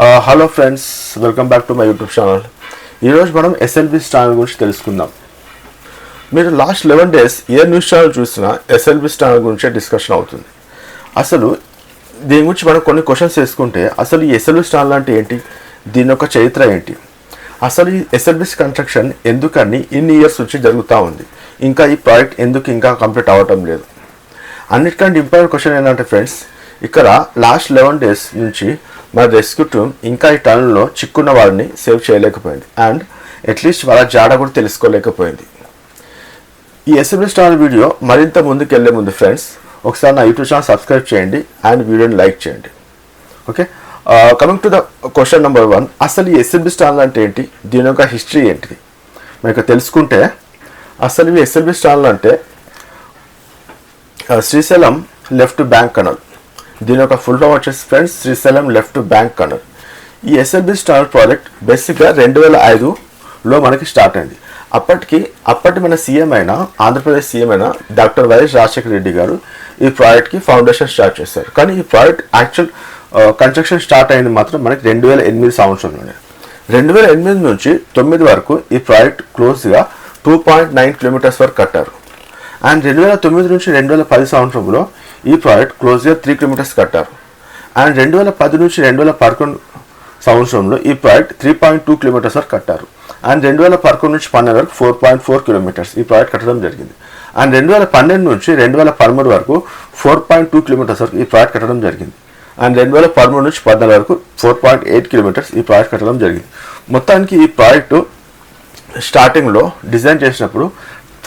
Hello friends, welcome back to my YouTube channel. ఈరోజు మనం SLBC channel గురించి తెలుసుకుందాం. మీరు లాస్ట్ 11 days ఏ న్యూస్ ఛానల్ చూసినా ఎస్ఎల్బిసి ఛానల్ గురించే డిస్కషన్ అవుతుంది. అసలు దీని గురించి మనం కొన్ని క్వశ్చన్స్ వేసుకుంటే, అసలు ఈ ఎస్ఎల్బిసి ఛానల్ అంటే ఏంటి, దీని యొక్క చరిత్ర ఏంటి, అసలు ఈ ఎస్ఎల్బిసి కన్స్ట్రక్షన్ ఎందుకని ఇన్ని ఇయర్స్ నుంచి జరుగుతూ ఉంది, ఇంకా ఈ ప్రాజెక్ట్ ఎందుకు ఇంకా కంప్లీట్ అవ్వటం లేదు. అన్నిటికంటే ఇంపార్టెంట్ క్వశ్చన్ ఏంటంటే ఫ్రెండ్స్, ఇక్కడ లాస్ట్ 11 days నుంచి మన రెస్క్యూ టీమ్ ఇంకా ఈ టనల్లో చిక్కున్న వారిని సేవ్ చేయలేకపోయింది అండ్ అట్లీస్ట్ వాళ్ళ జాడ కూడా తెలుసుకోలేకపోయింది. ఈ ఎస్ఎల్బిసి ఛానల్ వీడియో మరింత ముందుకు వెళ్ళే ముందు ఫ్రెండ్స్, ఒకసారి నా యూట్యూబ్ ఛానల్ సబ్స్క్రైబ్ చేయండి అండ్ వీడియోని లైక్ చేయండి. Okay, coming to the question number 1, అసలు ఈ ఎస్ఎల్బిసి ఛానల్ అంటే ఏంటి, దీని యొక్క హిస్టరీ ఏంటిది మనకు తెలుసుకుంటే, అసలు ఈ ఎస్ఎల్బిసి ఛానల్ అంటే శ్రీశైలం లెఫ్ట్ బ్యాంక్ కెనాల్. దీని యొక్క ఫుల్ ఫామ్ వచ్చేసి friends Srisailam left bank canal. ఈ ఎస్ఎల్బిసి ఛానల్ ప్రాజెక్ట్ బేసిక్గా 2005లో మనకి స్టార్ట్ అయింది. అప్పటి మన సీఎం అయిన ఆంధ్రప్రదేశ్ సీఎం అయిన డాక్టర్ వైఎస్ రాజశేఖర రెడ్డి గారు ఈ ప్రాజెక్ట్కి ఫౌండేషన్ స్టార్ట్ చేశారు. కానీ ఈ ప్రాజెక్ట్ యాక్చువల్ కన్స్ట్రక్షన్ స్టార్ట్ అయింది మాత్రం మనకి 2008 సంవత్సరంలోనే. 2008 నుంచి 2009 వరకు ఈ ప్రాజెక్ట్ క్లోజ్గా 2.9 kilometers వరకు కట్టారు. అండ్ 2009 నుంచి 2010 సంవత్సరంలో ఈ ప్రాజెక్ట్ క్లోజ్గా 3 kilometers కట్టారు. అండ్ 2010 నుంచి 2011 సంవత్సరంలో ఈ ప్రాజెక్ట్ 3.2 kilometers వరకు కట్టారు. అండ్ 2011 నుంచి 12 వరకు 4.4 kilometers ఈ ప్రాజెక్ట్ కట్టడం జరిగింది. అండ్ 2012 నుంచి 2013 వరకు 4.2 kilometers వరకు ఈ ప్రాజెక్ట్ కట్టడం జరిగింది. అండ్ 2013 నుంచి 14 వరకు 4.8 kilometers ఈ ప్రాజెక్ట్ కట్టడం జరిగింది. మొత్తానికి ఈ ప్రాజెక్టు స్టార్టింగ్లో డిజైన్ చేసినప్పుడు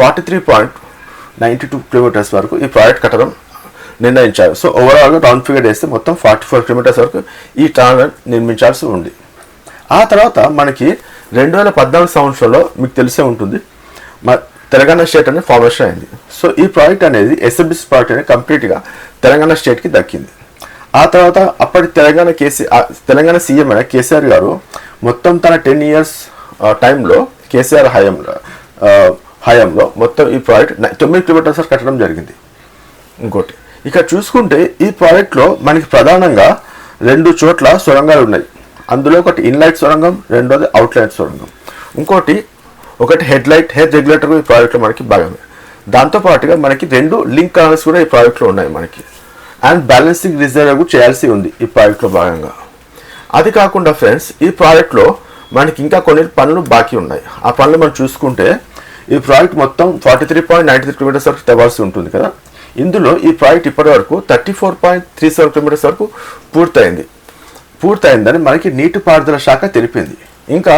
43.92 kilometers వరకు ఈ ప్రాజెక్ట్ కట్టడం నిర్ణయించారు. సో ఓవరాల్గా రౌండ్ ఫిగర్ వేస్తే మొత్తం 44 kilometers వరకు ఈ టనల్ నిర్మించాల్సి ఉంది. ఆ తర్వాత మనకి 2014 సంవత్సరంలో మీకు తెలిసే ఉంటుంది తెలంగాణ స్టేట్ అనేది ఫార్మేషన్ అయింది. సో ఈ ప్రాజెక్ట్ అనేది ఎస్ఎల్బిసి ప్రాజెక్ట్ అనేది కంప్లీట్గా తెలంగాణ స్టేట్కి దక్కింది. ఆ తర్వాత అప్పటి తెలంగాణ సీఎం అయిన కేసీఆర్ గారు మొత్తం తన 10 years టైంలో కేసీఆర్ హయాంలో మొత్తం ఈ ప్రాజెక్ట్ 9 kilometers వరకు కట్టడం జరిగింది. ఇంకోటి ఇక్కడ చూసుకుంటే ఈ ప్రాజెక్ట్లో మనకి ప్రధానంగా 2 చోట్ల సొరంగాలు ఉన్నాయి. అందులో ఒకటి ఇన్లైట్ సొరంగం, రెండోది అవుట్లైట్ సొరంగం. ఒకటి హెడ్ రెగ్యులేటర్ ఈ ప్రాజెక్ట్లో మనకి భాగమే. దాంతోపాటుగా మనకి 2 లింక్ కెనాల్స్ కూడా ఈ ప్రాజెక్ట్లో ఉన్నాయి మనకి. అండ్ బ్యాలెన్సింగ్ రిజర్వ్ కూడా చేయాల్సి ఉంది ఈ ప్రాజెక్ట్లో భాగంగా. అది కాకుండా ఫ్రెండ్స్, ఈ ప్రాజెక్ట్లో మనకి ఇంకా కొన్ని పనులు బాకీ ఉన్నాయి. ఆ పనులు మనం చూసుకుంటే ఈ ప్రాజెక్ట్ మొత్తం 43.93 kilometers వరకు తెవాల్సి ఉంటుంది కదా. ఇందులో ఈ ప్రాజెక్ట్ ఇప్పటి వరకు 34.37 kilometers వరకు పూర్తయిందని మనకి నీటిపారుదల శాఖ తెలిపింది. ఇంకా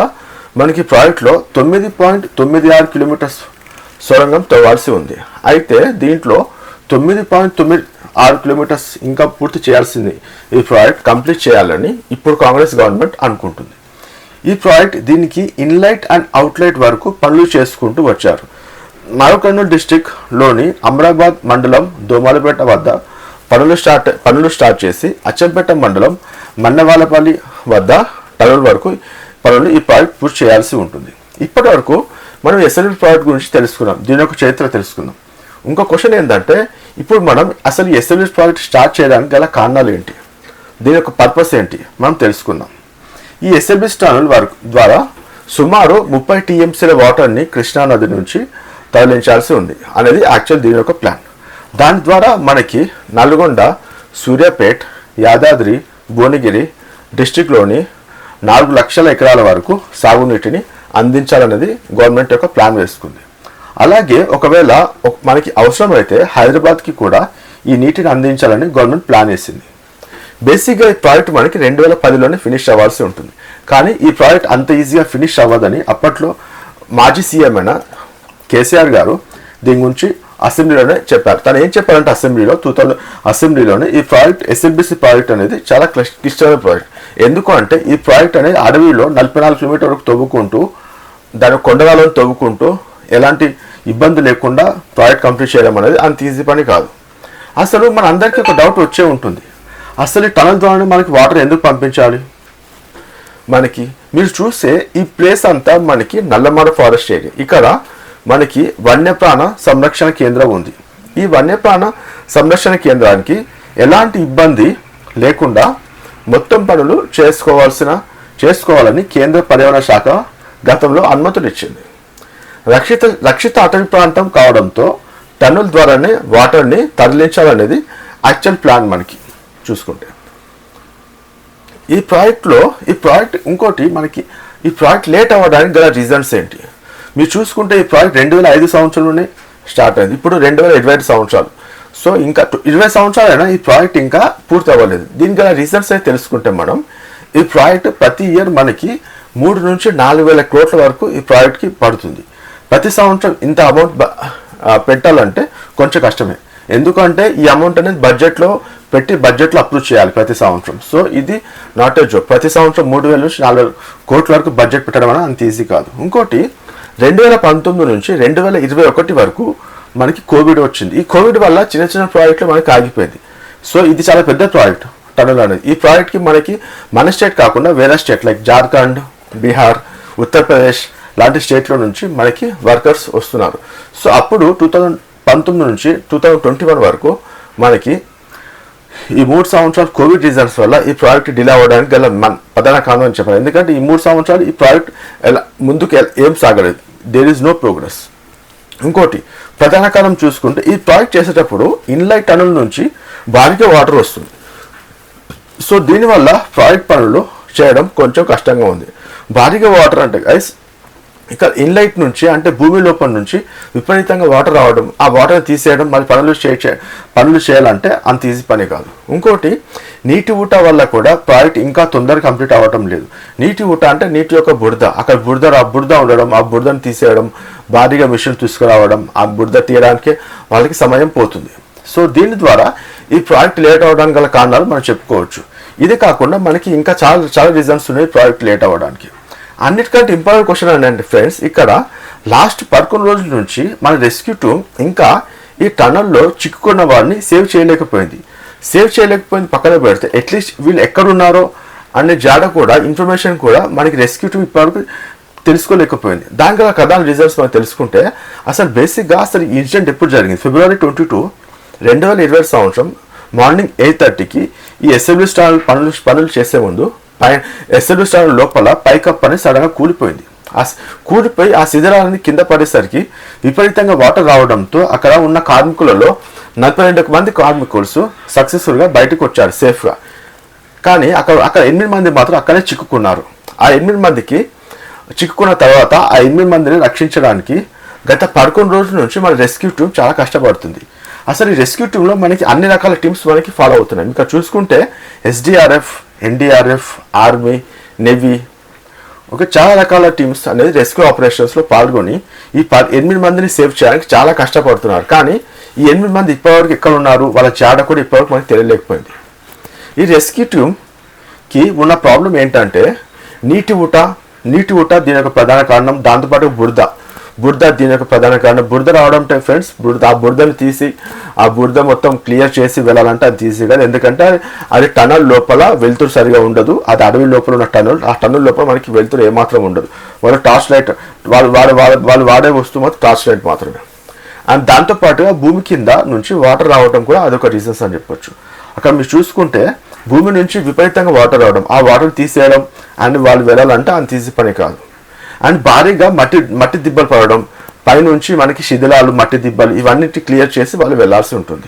మనకి ప్రాజెక్ట్లో 9.96 kilometers సొరంగం తవ్వాల్సి ఉంది. అయితే దీంట్లో 9.96 kilometers ఇంకా పూర్తి చేయాల్సింది. ఈ ప్రాజెక్ట్ కంప్లీట్ చేయాలని ఇప్పుడు కాంగ్రెస్ గవర్నమెంట్ అనుకుంటుంది. ఈ ప్రాజెక్ట్ దీనికి ఇన్లైట్ అండ్ అవుట్లైట్ వరకు పనులు చేసుకుంటూ వచ్చారు. నాగర్కర్నూలు డిస్టిక్లోని అమరాబాద్ మండలం దోమాలపేట వద్ద పనులు స్టార్ట్ చేసి అచ్చంపేట మండలం మన్నవాలపల్లి వద్ద టనల్ వరకు పనులు ఈ ప్రాజెక్ట్ పూర్తి చేయాల్సి ఉంటుంది. ఇప్పటి వరకు మనం ఎస్ఎల్బిసి ప్రాజెక్ట్ గురించి తెలుసుకున్నాం, దీని యొక్క చరిత్ర తెలుసుకున్నాం. ఇంకో క్వశ్చన్ ఏంటంటే, ఇప్పుడు మనం అసలు ఈ ఎస్ఎల్బిసి ప్రాజెక్ట్ స్టార్ట్ చేయడానికి గల కారణాలు ఏంటి, దీని యొక్క పర్పస్ ఏంటి మనం తెలుసుకుందాం. ఈ ఎస్ఎల్బిసి టనల్ ద్వారా సుమారు 30 TMCల వాటర్ని కృష్ణానది నుంచి తరలించాల్సి ఉంది అనేది యాక్చువల్ దీని యొక్క ప్లాన్. దాని ద్వారా మనకి నల్గొండ, సూర్యాపేట్, యాదాద్రి, భువనగిరి డిస్టిక్లోని 4 లక్షల ఎకరాల వరకు సాగునీటిని అందించాలనేది గవర్నమెంట్ యొక్క ప్లాన్ వేసుకుంది. అలాగే ఒకవేళ మనకి అవసరమైతే హైదరాబాద్కి కూడా ఈ నీటిని అందించాలని గవర్నమెంట్ ప్లాన్ వేసింది. బేసిక్గా ఈ ప్రాజెక్ట్ మనకి 2010లోనే ఫినిష్ అవ్వాల్సి ఉంటుంది. కానీ ఈ ప్రాజెక్ట్ అంత ఈజీగా ఫినిష్ అవ్వదని అప్పట్లో మాజీ సీఎం అయిన కేసీఆర్ గారు దీని గురించి అసెంబ్లీలోనే చెప్పారు. తను ఏం చెప్పారంటే అసెంబ్లీలోనే ఈ ప్రాజెక్ట్ ఎస్ఎల్బిసి ప్రాజెక్ట్ అనేది చాలా క్లిష్టమైన ప్రాజెక్ట్. ఎందుకు అంటే ఈ ప్రాజెక్ట్ అనేది అడవిలో 44 kilometers వరకు తవ్వుకుంటూ దాని కొండరాలను తవ్వుకుంటూ ఎలాంటి ఇబ్బంది లేకుండా ప్రాజెక్ట్ కంప్లీట్ చేయడం అనేది అంత ఈజీ పని కాదు. అసలు మన అందరికీ ఒక డౌట్ వచ్చే ఉంటుంది, అసలు ఈ టనల్ ద్వారానే మనకి వాటర్ ఎందుకు పంపించాలి. మనకి మీరు చూస్తే ఈ ప్లేస్ అంతా మనకి నల్లమల ఫారెస్ట్ ఏరియా. ఇక్కడ మనకి వన్యప్రాణ సంరక్షణ కేంద్రం ఉంది. ఈ వన్యప్రాణ సంరక్షణ కేంద్రానికి ఎలాంటి ఇబ్బంది లేకుండా మొత్తం పనులు చేసుకోవాలని కేంద్ర పర్యావరణ శాఖ గతంలో అనుమతులు ఇచ్చింది. రక్షిత అటవీ ప్రాంతం కావడంతో టన్నుల ద్వారానే వాటర్ని తరలించాలనేది యాక్చువల్ ప్లాన్. మనకి చూసుకుంటే ఈ ప్రాజెక్ట్ ఇంకోటి మనకి ఈ ప్రాజెక్ట్ లేట్ అవ్వడానికి గల రీజన్స్ ఏంటి? మీరు చూసుకుంటే ఈ ప్రాజెక్ట్ 2005 సంవత్సరంలోనే స్టార్ట్ అయింది. ఇప్పుడు 2025 సంవత్సరాలు. సో ఇంకా 20 సంవత్సరాలైనా ఈ ప్రాజెక్ట్ ఇంకా పూర్తి అవ్వలేదు. దీనికి గల రీజన్స్ అయితే తెలుసుకుంటే మనం ఈ ప్రాజెక్ట్ ప్రతి ఇయర్ మనకి 3 నుంచి 4,000 కోట్ల వరకు ఈ ప్రాజెక్ట్కి పడుతుంది. ప్రతి సంవత్సరం ఇంత అమౌంట్ పెట్టాలంటే కొంచెం కష్టమే. ఎందుకంటే ఈ అమౌంట్ అనేది బడ్జెట్లో అప్రూవ్ చేయాలి ప్రతి సంవత్సరం. సో ఇది నాట్ ఏ జోక్. ప్రతి సంవత్సరం 3,000 నుంచి 4,000 కోట్ల వరకు బడ్జెట్ పెట్టడం అనేది అంత ఈజీ కాదు. ఇంకోటి 2019 నుంచి 2021 వరకు మనకి కోవిడ్ వచ్చింది. ఈ కోవిడ్ వల్ల చిన్న ప్రాజెక్టులు మనకి ఆగిపోయింది. సో ఇది చాలా పెద్ద ప్రాజెక్ట్ టనల్ అనేది. ఈ ప్రాజెక్ట్కి మన స్టేట్ కాకుండా వేరే స్టేట్ లైక్ జార్ఖండ్, బీహార్, ఉత్తరప్రదేశ్ లాంటి స్టేట్లో నుంచి మనకి వర్కర్స్ వస్తున్నారు. సో అప్పుడు 2019 నుంచి 2021 వరకు మనకి ఈ 3 సంవత్సరాలు కోవిడ్ రీజన్స్ వల్ల ఈ ప్రాజెక్ట్ డిలే అవ్వడానికి గల ప్రధాన కారణం అని చెప్పాలి. ఎందుకంటే ఈ 3 సంవత్సరాలు ఈ ప్రాజెక్ట్ ముందుకు ఏం సాగలేదు. There is no progress. ఇంకోటి ప్రధాన కారణం చూసుకుంటే ఈ ప్రాజెక్ట్ చేసేటప్పుడు ఇన్లైట్ టనల్ నుంచి భారీగా వాటర్ వస్తుంది. సో దీనివల్ల ప్రాజెక్ట్ పనులు చేయడం కొంచెం కష్టంగా ఉంది. భారీగా వాటర్ అంటే గైస్ ఇక్కడ ఇన్లైట్ నుంచి అంటే భూమి లోపల నుంచి విపరీతంగా వాటర్ రావడం, ఆ వాటర్ తీసేయడం, మరి పనులు చేయాలంటే అంత ఈజీ పని కాదు. ఇంకోటి నీటి ఊట వల్ల కూడా ప్రాజెక్ట్ ఇంకా తొందరగా కంప్లీట్ అవ్వటం లేదు. నీటి ఊట అంటే నీటి యొక్క బురద, అక్కడ బురద ఉండడం, ఆ బురదను తీసేయడం, భారీగా మిషన్ తీసుకురావడం, ఆ బురద తీయడానికి వాళ్ళకి సమయం పోతుంది. సో దీని ద్వారా ఈ ప్రాజెక్ట్ లేట్ అవ్వడానికి గల కారణాలు మనం చెప్పుకోవచ్చు. ఇది కాకుండా మనకి ఇంకా చాలా రీజన్స్ ఉన్నాయి ప్రాజెక్ట్ లేట్ అవ్వడానికి. అన్నిటికంటే ఇంపార్టెంట్ క్వశ్చన్ ఏంటంటే ఫ్రెండ్స్, ఇక్కడ లాస్ట్ 11 రోజుల నుంచి మన రెస్క్యూ టీమ్ ఇంకా ఈ టనల్లో చిక్కుకున్న వారిని సేవ్ చేయలేకపోయింది. పక్కన పెడితే అట్లీస్ట్ వీళ్ళు ఎక్కడున్నారో అనే జాడ కూడా ఇన్ఫర్మేషన్ కూడా మనకి రెస్క్యూ టీమ్ ఇప్పటివరకు తెలుసుకోలేకపోయింది. దానికి గల ప్రధాన రీజన్స్ మనం తెలుసుకుంటే అసలు బేసిక్గా ఈ ఇన్సిడెంట్ ఎప్పుడు జరిగింది? ఫిబ్రవరి 22, 2020 సంవత్సరం మార్నింగ్ 8:30కి ఈ ఎస్ఎల్వి స్టార్ పనులు చేసే ముందు ఎస్ఎల్వి స్టార్ లోపల పైకప్ అనేది సడన్గా కూలిపోయి ఆ శిథిరాలని కింద పడేసరికి విపరీతంగా వాటర్ రావడంతో అక్కడ ఉన్న కార్మికులలో 42 మంది కార్మికులు సక్సెస్ఫుల్గా బయటకు వచ్చారు సేఫ్గా. కానీ అక్కడ 8 మంది మాత్రం అక్కడే చిక్కుకున్నారు. ఆ 8 మందికి చిక్కుకున్న తర్వాత ఆ 8 మందిని రక్షించడానికి గత 11 రోజుల నుంచి మన రెస్క్యూ టీమ్ చాలా కష్టపడుతుంది. అసలు ఈ రెస్క్యూ టీంలో మనకి అన్ని రకాల టీమ్స్ మనకి ఫాలో అవుతున్నాయి. ఇంకా చూసుకుంటే ఎస్డిఆర్ఎఫ్, ఎన్డీఆర్ఎఫ్, ఆర్మీ, నేవీ, చాలా రకాల టీమ్స్ అనేది రెస్క్యూ ఆపరేషన్స్లో పాల్గొని ఈ 8 మందిని సేవ్ చేయడానికి చాలా కష్టపడుతున్నారు. కానీ ఈ 8 మంది ఇప్పటివరకు ఎక్కడ ఉన్నారు, వాళ్ళ జాడ కూడా ఇప్పటివరకు మనకి తెలియలేకపోయింది. ఈ రెస్క్యూ టీమ్కి ఉన్న ప్రాబ్లం ఏంటంటే నీటి ఊట దీని యొక్క ప్రధాన కారణం. దాంతోపాటు బురద దీని యొక్క ప్రధాన కారణం. బురద రావడం ఫ్రెండ్స్, ఆ బురదను తీసి ఆ బురద మొత్తం క్లియర్ చేసి వెళ్ళాలంటే అది తీసి కాదు. ఎందుకంటే అది టనల్ లోపల వెలుతురు సరిగా ఉండదు. అది అడవి లోపల ఉన్న టనల్, ఆ టనల్ లోపల మనకి వెలుతురు ఏమాత్రం ఉండదు. వాళ్ళు టార్చ్ లైట్ వాళ్ళు వాడే వస్తువు మాత్రం టార్చ్ లైట్ మాత్రమే. అండ్ దాంతోపాటుగా భూమి కింద నుంచి వాటర్ రావడం కూడా అదొక రీజన్స్ అని చెప్పొచ్చు. అక్కడ మీరు చూసుకుంటే భూమి నుంచి విపరీతంగా వాటర్ రావడం, ఆ వాటర్ తీసేయడం అండ్ వాళ్ళు వెళ్ళాలంటే అంత తీసి పని కాదు. అండ్ భారీగా మట్టి దిబ్బలు పడడం, పైనుంచి మనకి శిథిలాలు, మట్టి దిబ్బలు ఇవన్నిటి క్లియర్ చేసి వాళ్ళు వెళ్లాల్సి ఉంటుంది.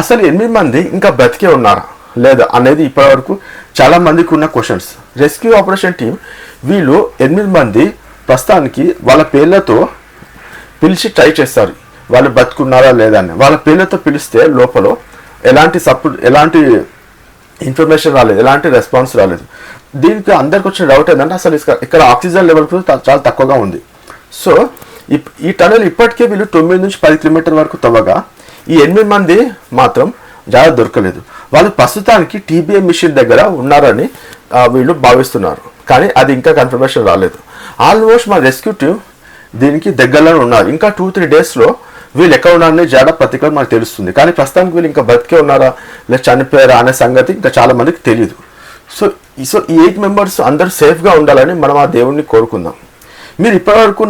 అసలు 8 మంది ఇంకా బ్రతికే ఉన్నారా లేదా అనేది ఇప్పటివరకు చాలా మందికి ఉన్న క్వశ్చన్స్. రెస్క్యూ ఆపరేషన్ టీం వీళ్ళు 8 మంది ప్రస్తుతానికి వాళ్ళ పేర్లతో పిలిచి ట్రై చేస్తారు వాళ్ళు బతుకున్నారా లేదా అని. వాళ్ళ పేర్లతో పిలిస్తే లోపల ఎలాంటి ఇన్ఫర్మేషన్ రాలేదు, ఎలాంటి రెస్పాన్స్ రాలేదు. దీనికి అందరికి వచ్చిన డౌట్ ఏంటంటే అసలు ఇక్కడ ఆక్సిజన్ లెవెల్ చాలా తక్కువగా ఉంది. సో ఈ టనల్ ఇప్పటికే వీళ్ళు 9 నుంచి 10 కిలోమీటర్ వరకు తవ్వగా ఈ 8 మంది మాత్రం జాగ్రత్త దొరకలేదు. వాళ్ళు ప్రస్తుతానికి టీబీఎం మిషన్ దగ్గర ఉన్నారని వీళ్ళు భావిస్తున్నారు. కానీ అది ఇంకా కన్ఫర్మేషన్ రాలేదు. ఆల్మోస్ట్ మా రెస్క్యూ టీమ్ దీనికి దగ్గరలోనే ఉన్నారు. ఇంకా 2-3 డేస్లో వీళ్ళు ఎక్కడ ఉన్నారనే జాడ ప్రతికూలం మనకు తెలుస్తుంది. కానీ ప్రస్తుతానికి వీళ్ళు ఇంకా బతికే ఉన్నారా లేదా చనిపోయారా అనే సంగతి ఇంకా చాలా మందికి తెలియదు. సో ఈ 8 మెంబర్స్ అందరూ సేఫ్గా ఉండాలని మనం ఆ దేవుణ్ణి కోరుకుందాం. మీరు ఇప్పటివరకు